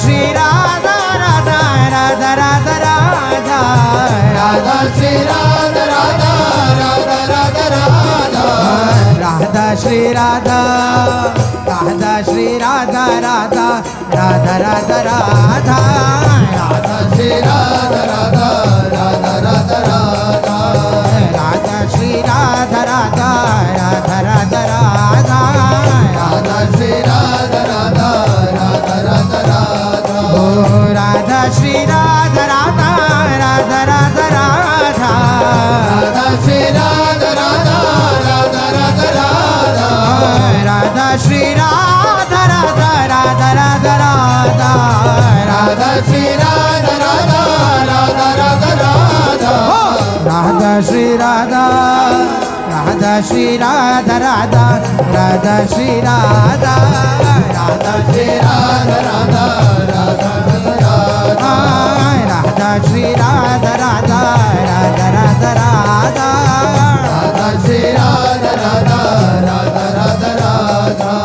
Shri Radha Radha Radha Radha Radha Radha Shri Radha Radha Radha Radha Radha Radha Shri Radha Radha Shri Radha Radha Radha Radha Radha Radha Shri Radha Radha Radha Radha Radha Radha Shri Radha Radha Radha Radha Radha Radha Shri Radha Radha Radha Radha Radha ओ Radha Shri Radha Radha Radha Radha Radha Radha Shri Radha Radha Radha Radha Radha Radha Shri Radha Radha Radha Radha Radha Radha Shri Radha Radha Radha Radha Radha Radha Shri Radha Radha Shri Radha Radha Radha Shri Radha Radha Shri Radha Radha Radha Radha Radha Radha Shri Radha Radha Radha Radha Radha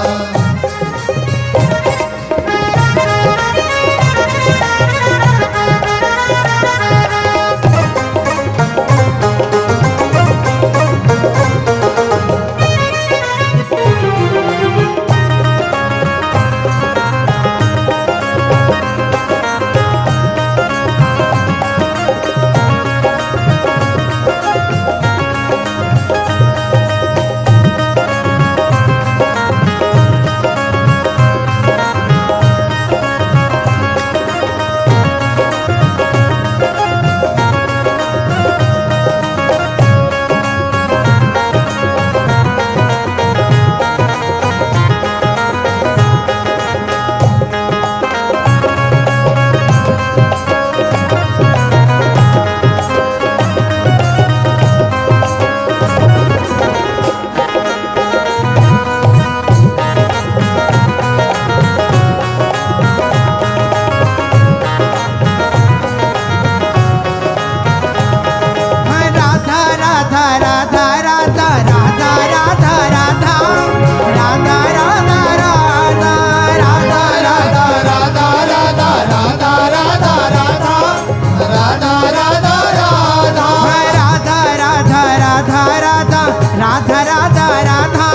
Radha Shri Radha Radha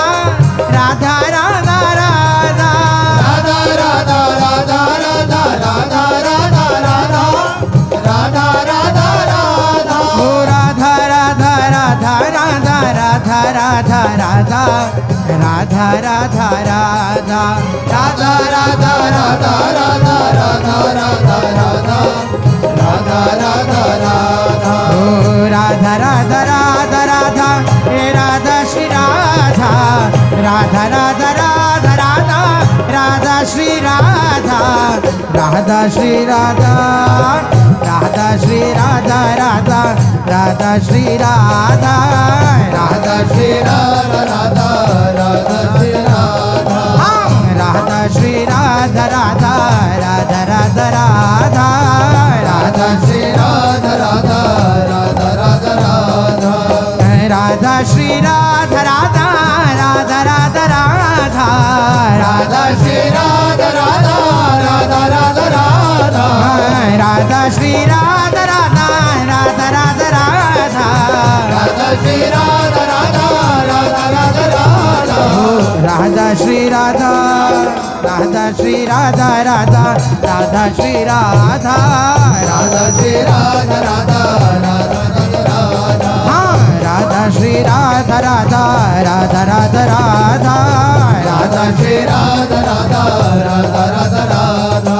Radha Radha Radha Radha Radha Radha Radha Radha Radha Radha Radha Radha Radha Radha Radha Radha ओ Radha Radha Radha Radha हे Radha Shri Radha Radha Radha Radha Radha Radha Shri Radha Radha Shri Radha Radha Shri Radha Radha Radha Shri Radha Radha Shri Radha Radha Radha Shri Radha Radha Shri Radha Radha Radha Radha Radha Radha Shri Radha Radha Radha Radha Radha Radha Shri Radha Radha Radha Radha Radha Radha Shri Radha Radha Radha Radha Radha Radha Shri Radha Radha Radha Radha Radha Radha Shri Radha Radha Radha Radha Radha Radha Shri Radha Radha Shri Radha Radha Radha Shri Radha Radha Shri Radha Radha Radha Radha Radha Radha Shri Radha Radha Radha Radha Radha Radha Shri Radha Radha Radha Radha Radha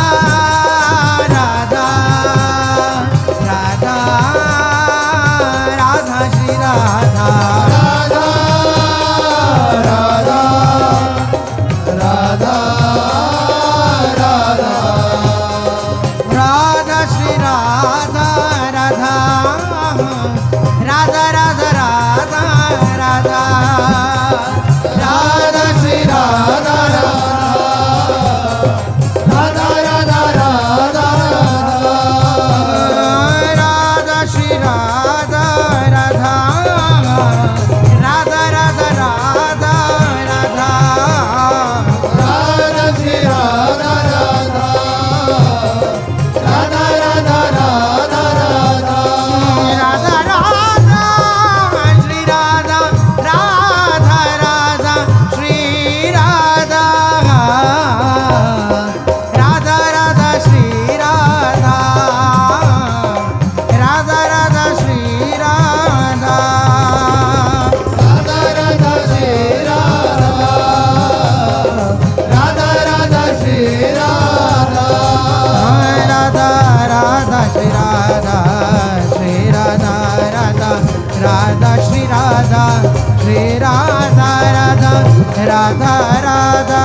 Radha Radha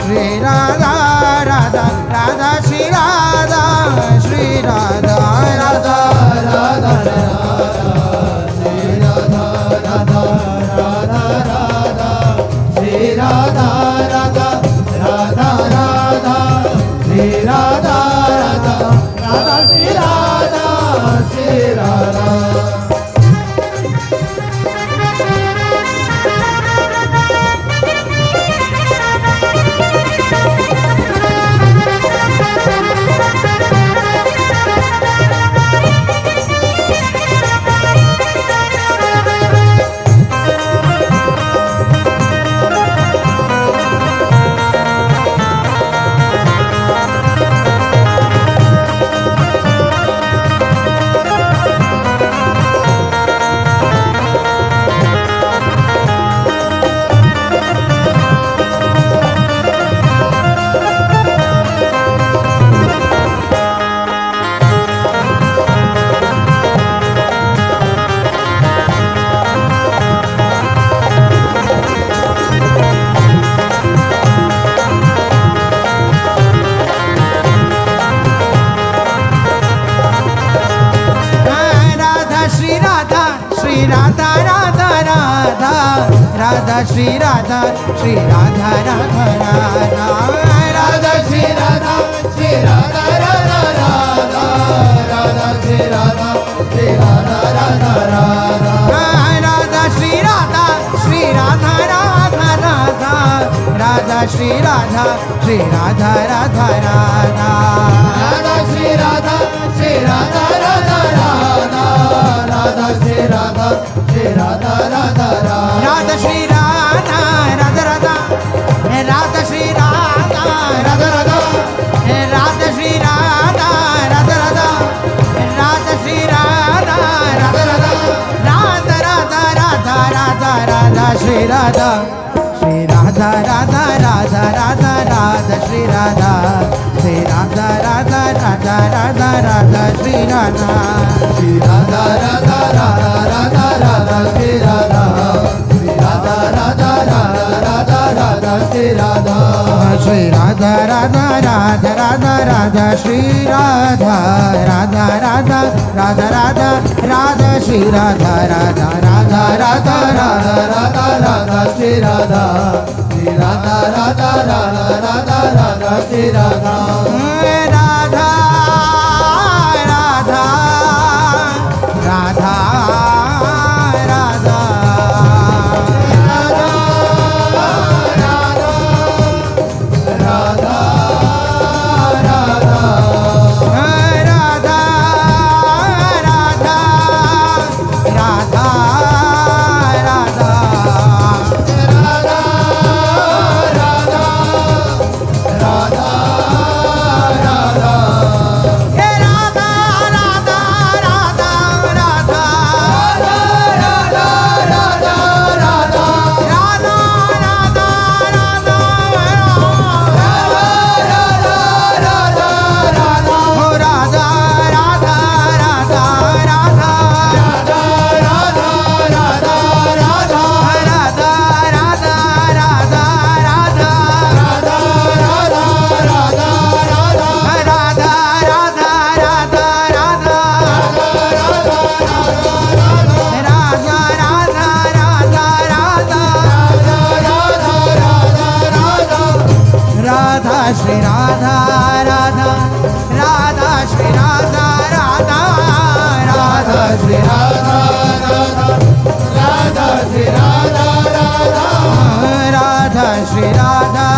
Shri Radha Radha Radha Shri Radha Shri Radha Radha Radha Shri Radha Radha Radha Radha Shri Radha Radha Radha Radha Shri Radha Radha Radha Shri Radha Shri Radha Radha Radha Radha Radha Shri Radha Shri Radha Radha Radha Radha Shri Radha Shri Radha Radha Radha Radha Shri Radha Shri Radha Radha Radha Radha Shri Radha Shri Radha Radha Radha Radha Shri Radha Shri Radha Radha Radha Radha Shri Radha Shri Radha Radha Radha Radha Shri Radha Shri Radha Radha Radha Shri Radha Radha Radha Radha Shri Radha Radha Radha Radha Shri Radha Radha Radha Radha Shri Radha Radha Radha Radha Radha Radha Radha Radha Shri Radha Shri Radha Radha Radha Radha Radha Shri Radha Shri Radha Radha Radha Radha Radha Shri Radha Shri Radha Radha Radha Radha Radha Shri Radha Shri Radha Radha Radha Radha Radha Shri Radha Shri Radha Radha Radha Radha Radha Shri Radha Radha Radha Radha Radha Radha Shri Radha Radha Radha Radha Radha Radha Radha Shri Radha Shri Radha Radha Radha Radha Radha Shri Radha Radha Radha Radha Radha Shri Radha Radha Radha Shri Radha Radha Radha Shri Radha Radha Radha Shri Radha Radha Radha Shri Radha